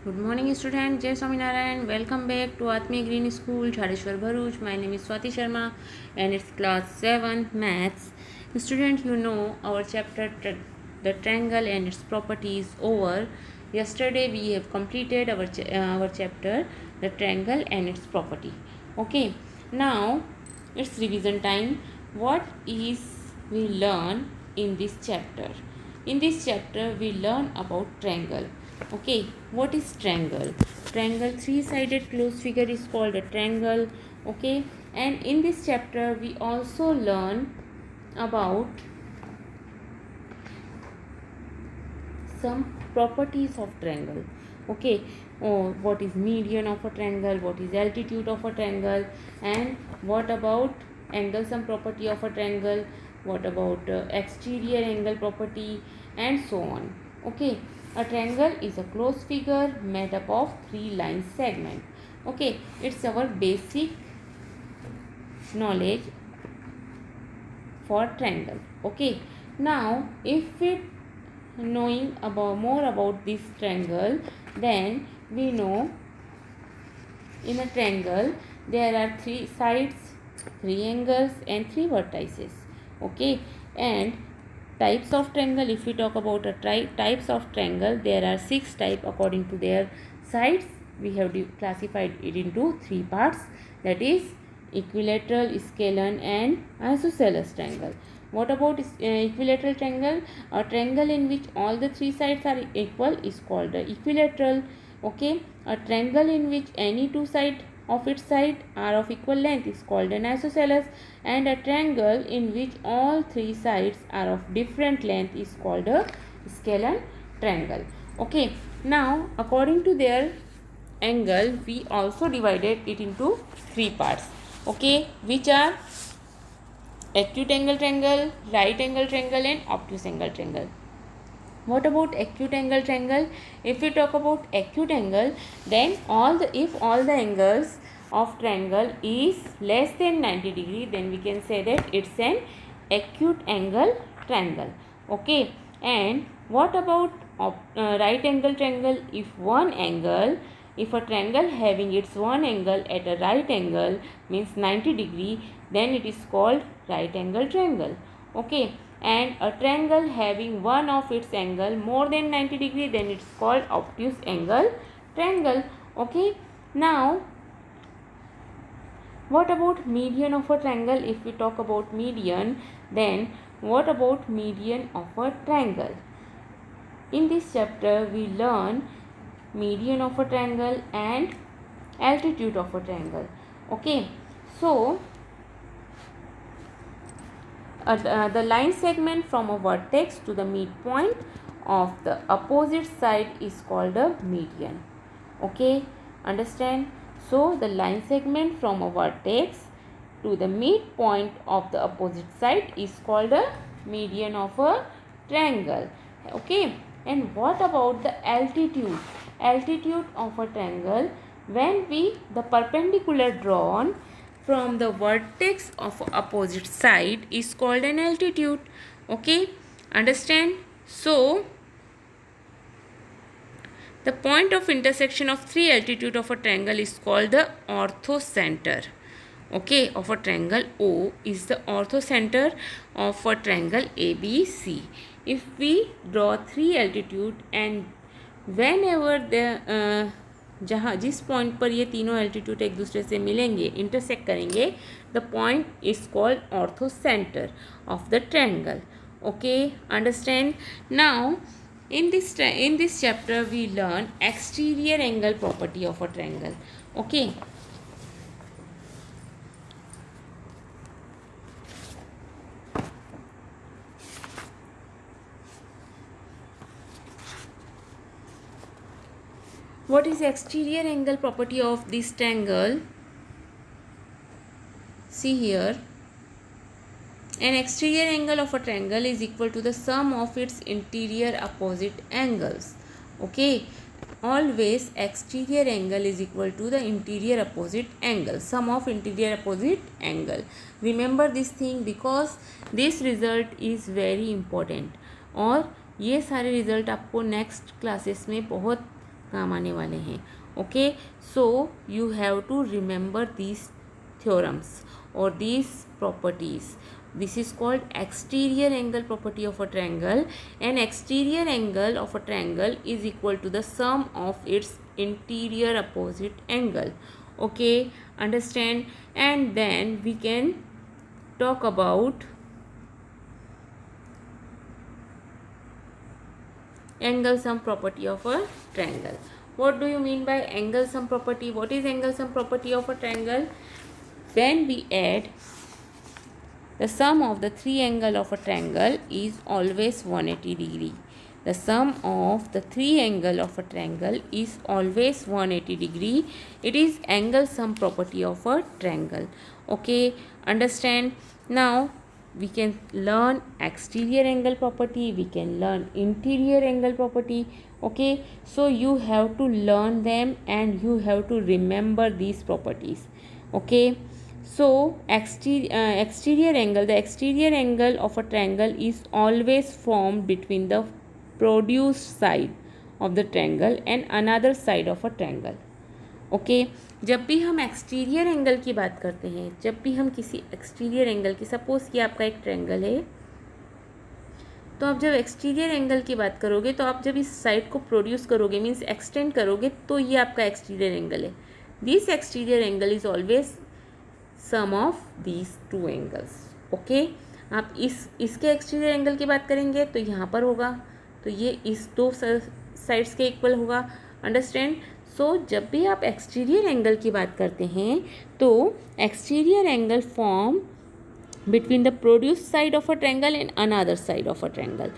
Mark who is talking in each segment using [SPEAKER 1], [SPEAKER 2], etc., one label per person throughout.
[SPEAKER 1] Good morning, student. Jai Swaminarayan. Welcome back to Atmi Green School, Jhadeshwar Bharuch. My name is Swati Sharma, and it's class 7 maths. Student, you know our chapter the triangle and its properties over. Yesterday we have completed our chapter the triangle and its property. Okay. Now it's revision time. What is we learn in this chapter? In this chapter we learn about triangle. Okay, what is triangle? Triangle, three sided closed figure is called a triangle. Okay, and in this chapter we also learn about some properties of triangle. Okay, what is median of a triangle, what is altitude of a triangle, and what about angle sum property of a triangle, what about exterior angle property, and so on. Okay, a triangle is a closed figure made up of three line segment. Okay, it's our basic knowledge for triangle. Okay, now if we knowing about more about this triangle, then we know in a triangle there are three sides, three angles, and three vertices. Okay, and types of triangle, if we talk about a types of triangle, there are six types according to their sides. We have classified it into three parts, that is equilateral, scalene, and isosceles triangle. What about equilateral triangle? A triangle in which all the three sides are equal is called the equilateral. Okay, a triangle in which any two sides of its side are of equal length is called an isosceles, and a triangle in which all three sides are of different length is called a scalene triangle. Okay, now according to their angle we also divided it into three parts. Okay, which are acute angle triangle, right angle triangle, and obtuse angle triangle. What about acute angle triangle? If we talk about acute angle, then if all the angles of triangle is less than 90 degree, then we can say that it's an acute angle triangle. Okay, and what about right angle triangle? If a triangle having its one angle at a right angle means 90 degree, then it is called right angle triangle. Okay, and a triangle having one of its angle more than 90 degree, then it's called obtuse angle triangle. Okay, now what about median of a triangle? If we talk about median, then what about median of a triangle? In this chapter we learn median of a triangle and altitude of a triangle. Okay, so the line segment from a vertex to the midpoint of the opposite side is called a median. Okay, understand? So the line segment from a vertex to the midpoint of the opposite side is called a median of a triangle. Okay, and what about the altitude? Altitude of a triangle, when the perpendicular drawn from the vertex of opposite side is called an altitude. Okay, understand? So the point of intersection of three altitude of a triangle is called the orthocenter. Okay, of a triangle. O is the orthocenter of a triangle ABC. If we draw three altitude and whenever the जहाँ जिस point पर ये तीनों altitude एक दूसरे से मिलेंगे, intersect करेंगे, the point is called ortho centre of the triangle. Okay, understand? Now in this chapter we learn exterior angle property of a triangle. Okay, what is exterior angle property of this triangle? See here, an exterior angle of a triangle is equal to the sum of its interior opposite angles. Okay, always exterior angle is equal to the interior opposite angle, sum of interior opposite angle. Remember this thing because this result is very important. और ये सारे result आपको next classes में बहुत काम आने वाले हैं. Okay, so you have to remember these theorems or these properties. This is called exterior angle property of a triangle. An exterior angle of a triangle is equal to the sum of its interior opposite angle. Okay, understand? And then we can talk about angle sum property of a triangle. What do you mean by angle sum property? What is angle sum property of a triangle? When we add the sum of the three angle of a triangle is always 180 degree. The sum of the three angle of a triangle is always 180 degree. It is angle sum property of a triangle. Okay, understand? Now we can learn exterior angle property, we can learn interior angle property. Okay, so you have to learn them and you have to remember these properties. Okay, so exterior angle, the exterior angle of a triangle is always formed between the produced side of the triangle and another side of a triangle. Okay, जब भी हम exterior angle की बात करते हैं, जब भी हम किसी एक्सटीरियर एंगल की, सपोज कि आपका एक ट्रायंगल है, तो आप जब एक्सटीरियर एंगल की बात करोगे तो आप जब इस साइड को प्रोड्यूस करोगे, मीन्स एक्सटेंड करोगे, तो ये आपका एक्सटीरियर एंगल है. This exterior angle is always sum of these two angles. Okay, आप इसके एक्सटीरियर एंगल की बात करेंगे तो यहाँ पर होगा, तो ये इस दो साइड्स के इक्वल होगा. अंडरस्टैंड? सो जब भी आप एक्सटीरियर एंगल की बात करते हैं तो exterior angle form between the produced side of a triangle and another side of a triangle.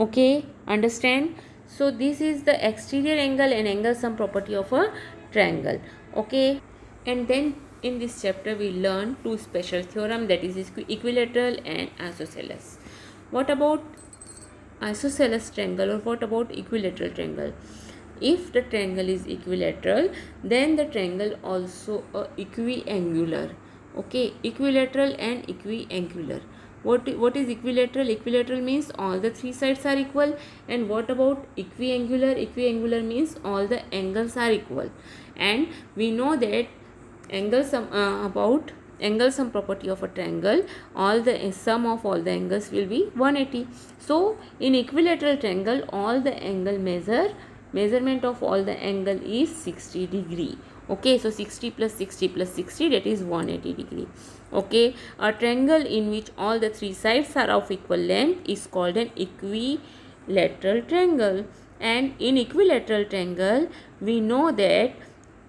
[SPEAKER 1] Okay, understand? So this is the exterior angle and angle sum property of a triangle. Okay, and then in this chapter we learn two special theorem, that is equilateral and isosceles. What about isosceles triangle, or what about equilateral triangle? If the triangle is equilateral, then the triangle also equiangular. Okay, equilateral and equiangular. What is equilateral? Equilateral means all the three sides are equal. And what about equiangular? Equiangular means all the angles are equal. And we know that angle sum about angle sum property of a triangle, all the sum of all the angles will be 180. So in equilateral triangle, all the angle measurement of all the angle is 60 degree. Okay, so 60 plus 60 plus 60, that is 180 degree. Okay, a triangle in which all the three sides are of equal length is called an equilateral triangle. And in equilateral triangle, we know that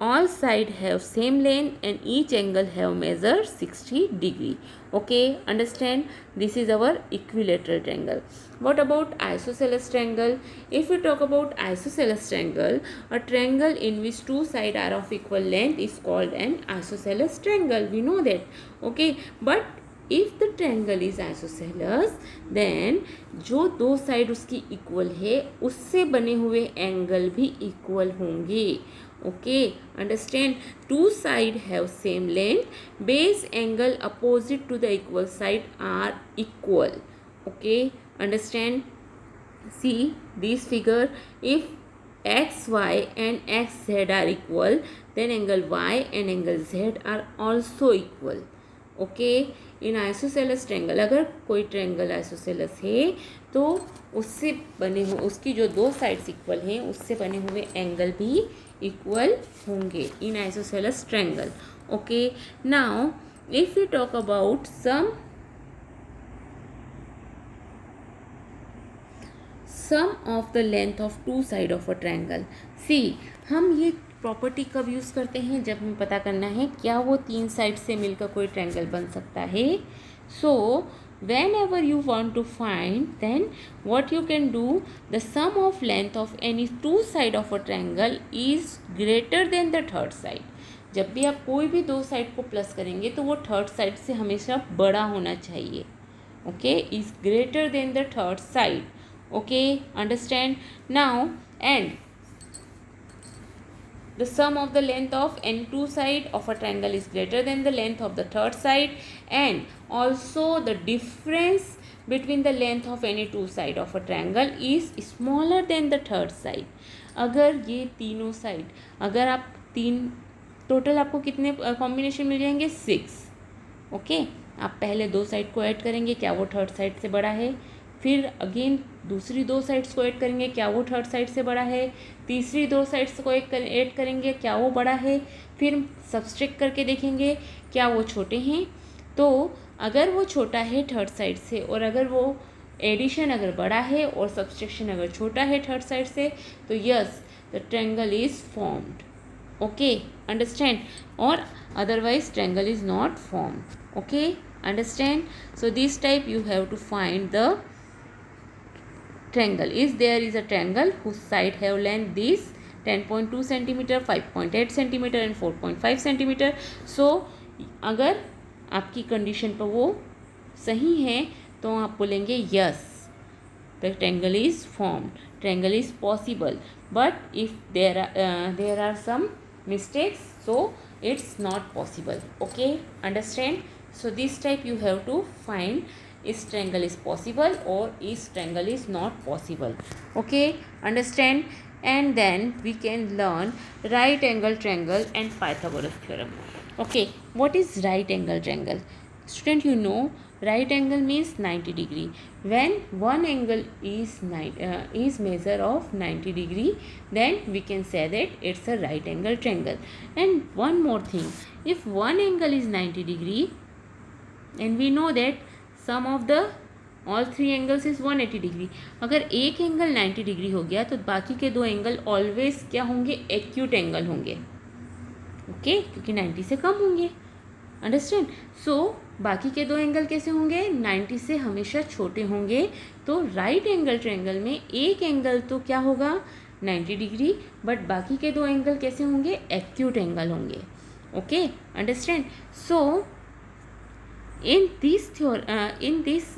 [SPEAKER 1] all sides have same length and each angle have measured 60 degree. Okay, understand? This is our equilateral triangle. What about isosceles triangle? If we talk about isosceles triangle, a triangle in which two sides are of equal length is called an isosceles triangle. We know that. Okay, but if the triangle is isosceles, then जो दो side उसकी equal है उससे बने हुए angle भी equal होंगे. Okay, understand? Two sides have same length. Base angle opposite to the equal side are equal. Okay, understand? See this figure. If x, y and x, z are equal, then angle y and angle z are also equal. Okay, in isosceles triangle, अगर कोई triangle isosceles है तो उससे बने हुए, उसकी जो दो साइड्स इक्वल हैं उससे बने हुए एंगल भी इक्वल होंगे in isosceles triangle. Okay, now if we talk about some of the length of two side of a triangle. See, हम ये प्रॉपर्टी कब यूज़ करते हैं? जब हमें पता करना है क्या वो तीन साइड से मिलकर कोई ट्रायंगल बन सकता है. सो whenever you want to find, then what you can do, the sum of length of any two side of a triangle is greater than the third side. जब भी आप कोई भी दो साइड को प्लस करेंगे तो वो थर्ड साइड से हमेशा बड़ा होना चाहिए. Okay, is greater than the third side. Okay, understand now? And the sum of the length of any two side of a triangle is greater than the length of the third side, and also the difference between the length of any two side of a triangle is smaller than the third side. अगर ये तीनों side, अगर आप तीन, total आपको कितने combination मिल जाएंगे? 6। Okay, आप पहले 2 साइड को ऐड करेंगे, क्या वो थर्ड साइड से बड़ा है? फिर अगेन दूसरी 2 साइड्स को ऐड करेंगे, क्या वो थर्ड साइड से बड़ा है? तीसरी 2 साइड्स को ऐड करेंगे, क्या वो बड़ा है? फिर सब्सट्रैक्ट करके देखेंगे क्या वो छोटे हैं। तो अगर वो छोटा है थर्ड साइड से, और अगर वो एडिशन अगर बड़ा है और सब्सट्रैक्शन अगर छोटा है थर्ड साइड से, तो yes the triangle is formed. Okay, understand? और otherwise triangle is not formed. Okay, understand? So this type you have to find the triangle. There is a triangle whose side have length this 10.2 centimeter, 5.8 centimeter and 4.5 centimeter. So अगर आपकी condition पर वो सही है तो आप बोलेंगे yes, the triangle is formed, triangle is possible. But if there are some mistakes, so it's not possible. Okay, understand? So this type you have to find is triangle is possible or is triangle is not possible. Okay, understand? And then we can learn right angle triangle and Pythagoras theorem. Okay, what is right angle triangle? Student, you know right angle means 90 degree. When one angle is measure of 90 degree, then we can say that it's a right angle triangle. And one more thing, if one angle is 90 degree, and we know that sum of the all 3 angles is 180 degree, अगर एक angle 90 degree हो गया तो बाकी के 2 angle always क्या होंगे? Acute angle होंगे। ओके, क्योंकि 90 से कम होंगे। अंडरस्टैंड? सो बाकी के 2 एंगल कैसे होंगे? 90 से हमेशा छोटे होंगे। तो राइट एंगल ट्रायंगल में एक एंगल तो क्या होगा? 90 डिग्री, बट बाकी के 2 एंगल कैसे होंगे? एक्यूट एंगल होंगे। Okay, understand? So in this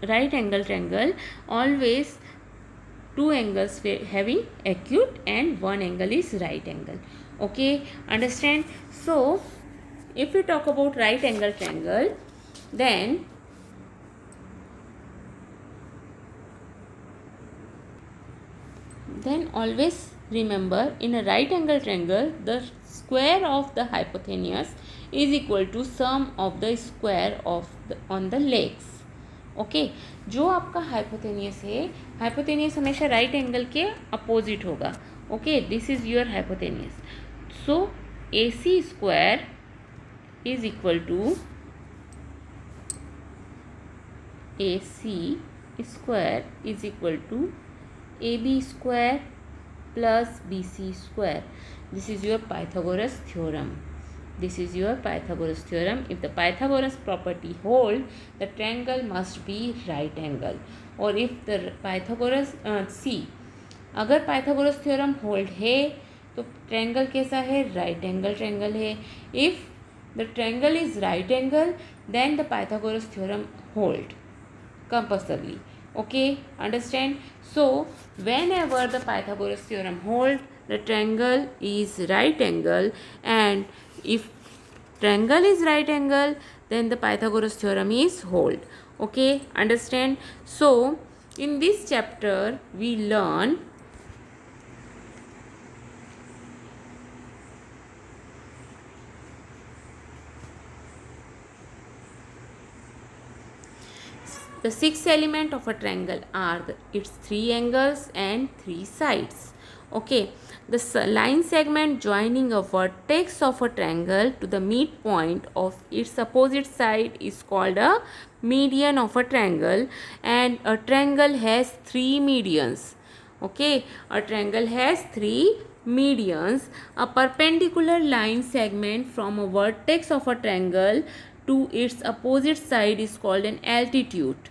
[SPEAKER 1] right angle triangle, always 2 angles having acute and 1 angle is right angle. Okay, understand? So if we talk about right angle triangle, then always remember, in a right angle triangle the square of the hypotenuse is equal to sum of the square of on the legs. Okay, जो आपका hypotenuse है, hypotenuse हमेशा right angle के opposite होगा। Okay, this is your hypotenuse. So A C square is equal to AB square plus BC square. This is your Pythagoras theorem. If the Pythagoras property hold, the triangle must be right angle. और if the Pythagoras अगर Pythagoras theorem hold है तो triangle कैसा है? Right angle triangle है। If the triangle is right angle, then the Pythagoras theorem hold compulsorily. Okay, understand? So whenever the Pythagoras theorem hold, the triangle is right angle, and if triangle is right angle, then the Pythagoras theorem is hold. Okay, understand? So in this chapter we learn the 6 elements of a triangle are its 3 angles and 3 sides. Okay, the line segment joining a vertex of a triangle to the midpoint of its opposite side is called a median of a triangle, and a triangle has 3 medians. Okay, a triangle has 3 medians. A perpendicular line segment from a vertex of a triangle to its opposite side is called an altitude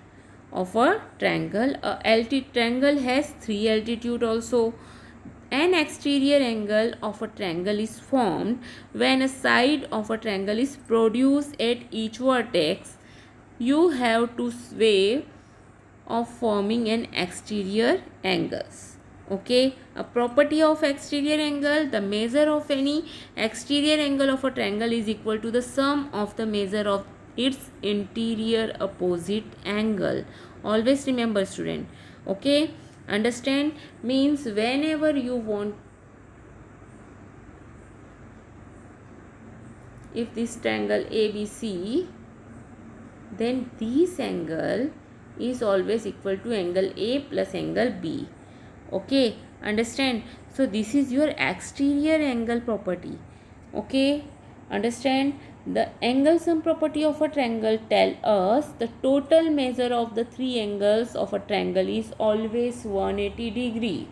[SPEAKER 1] of a triangle. A triangle has 3 altitude also. An exterior angle of a triangle is formed when a side of a triangle is produced at each vertex. You have to way of forming an exterior angles. Okay, a property of exterior angle, the measure of any exterior angle of a triangle is equal to the sum of the measure of its interior opposite angle. Always remember, student. Okay, Understand? Means whenever you want, if this triangle ABC, then this angle is always equal to angle A plus angle B. Okay, understand? So this is your exterior angle property. Okay, understand? The angle sum property of a triangle tell us the total measure of the three angles of a triangle is always 180 degree.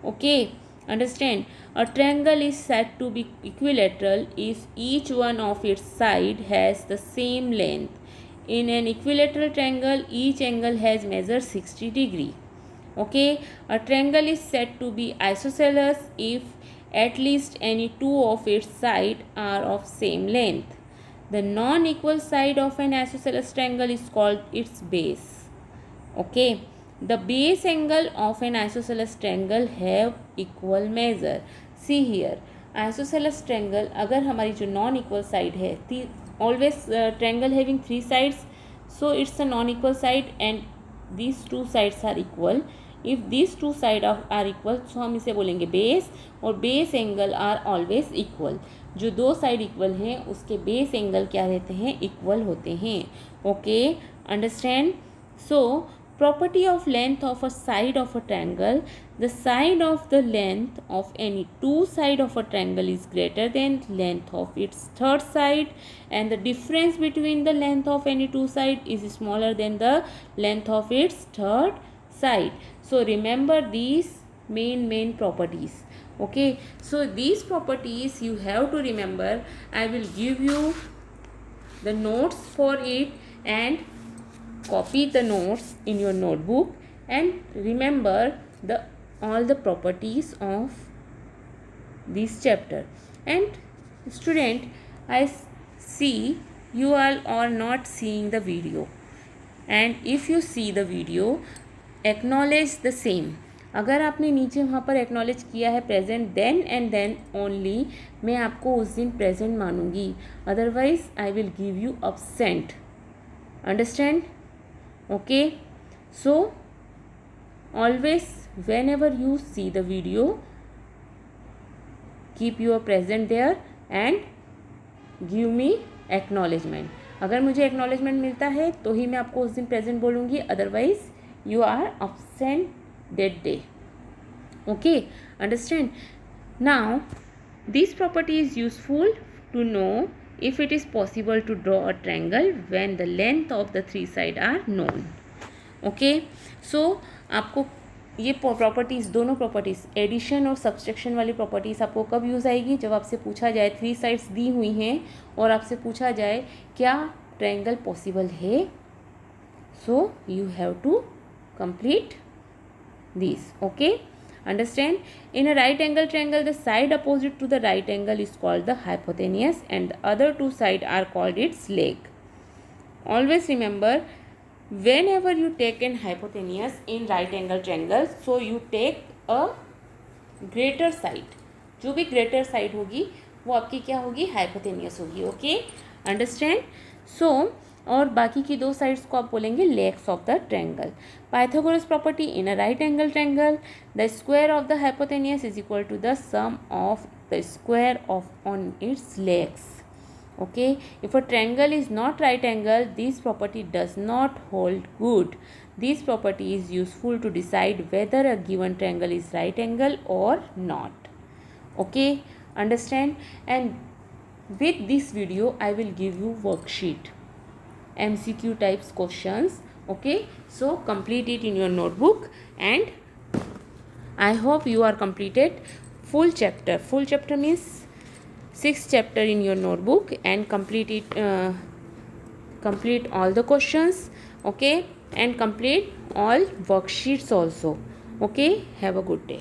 [SPEAKER 1] Okay, understand? A triangle is said to be equilateral if each one of its side has the same length. In an equilateral triangle, each angle has measured 60 degree. Okay, a triangle is said to be isosceles if at least any two of its sides are of same length. The non-equal side of an isosceles triangle is called its base. Okay, the base angle of an isosceles triangle have equal measure. See here, isosceles triangle अगर हमारी जो non equal side है, always triangle having three sides, so it's a non-equal side and these two sides are equal. If these two sides are equal, so हम इसे बोलेंगे base, और base angle are always equal. जो दो side equal हैं उसके base angle क्या रहते हैं? इक्वल होते हैं. Okay, understand? So property of length of a side of a triangle: the side of the length of any two side of a triangle is greater than length of its third side, and the difference between the length of any two side is smaller than the length of its third side. So remember these main properties. Okay, so these properties you have to remember. I will give you the notes for it, and copy the notes in your notebook and remember all the properties of this chapter. And student, I see you all are not seeing the video, and if you see the video, acknowledge the same. अगर आपने नीचे वहाँ पर acknowledge किया है present, then and then only मैं आपको उस दिन प्रेजेंट मानूंगी, otherwise I will give you absent. Understand? Okay, so always whenever you see the video, keep your present there and give me acknowledgement. अगर मुझे acknowledgement मिलता है तो ही मैं आपको उस दिन present बोलूँगी, otherwise you are absent that day. Okay, understand? Now this property is useful to know if it is possible to draw a triangle when the length of the three sides are known. Okay, so आपको ये properties, दोनों properties, addition और subtraction वाली properties आपको कब use आएगी? जब आपसे पूछा जाए, थ्री साइड्स दी हुई हैं और आपसे पूछा जाए क्या ट्रायंगल पॉसिबल है, so you have to complete this. Okay, understand? In a right angle triangle, the side opposite to the right angle is called the hypotenuse and the other two sides are called its leg. Always remember, whenever you take an hypotenuse in right angle triangle, so you take a greater side. जो भी greater side होगी वो आपकी क्या होगी? hypotenuse होगी. Okay, understand? सो और बाकी की दो साइड्स को आप बोलेंगे legs of the triangle. Pythagoras property: in a right angle triangle the square of the hypotenuse is equal to the sum of the square of on its legs. Okay, if a triangle is not right angle, this property does not hold good. This property is useful to decide whether a given triangle is right angle or not. Okay, understand? And with this video I will give you worksheet, MCQ types questions. Okay, so complete it in your notebook and I hope you are completed full chapter. Full chapter means 6th chapter in your notebook and complete it, complete all the questions. Okay, and complete all worksheets also. Okay, have a good day.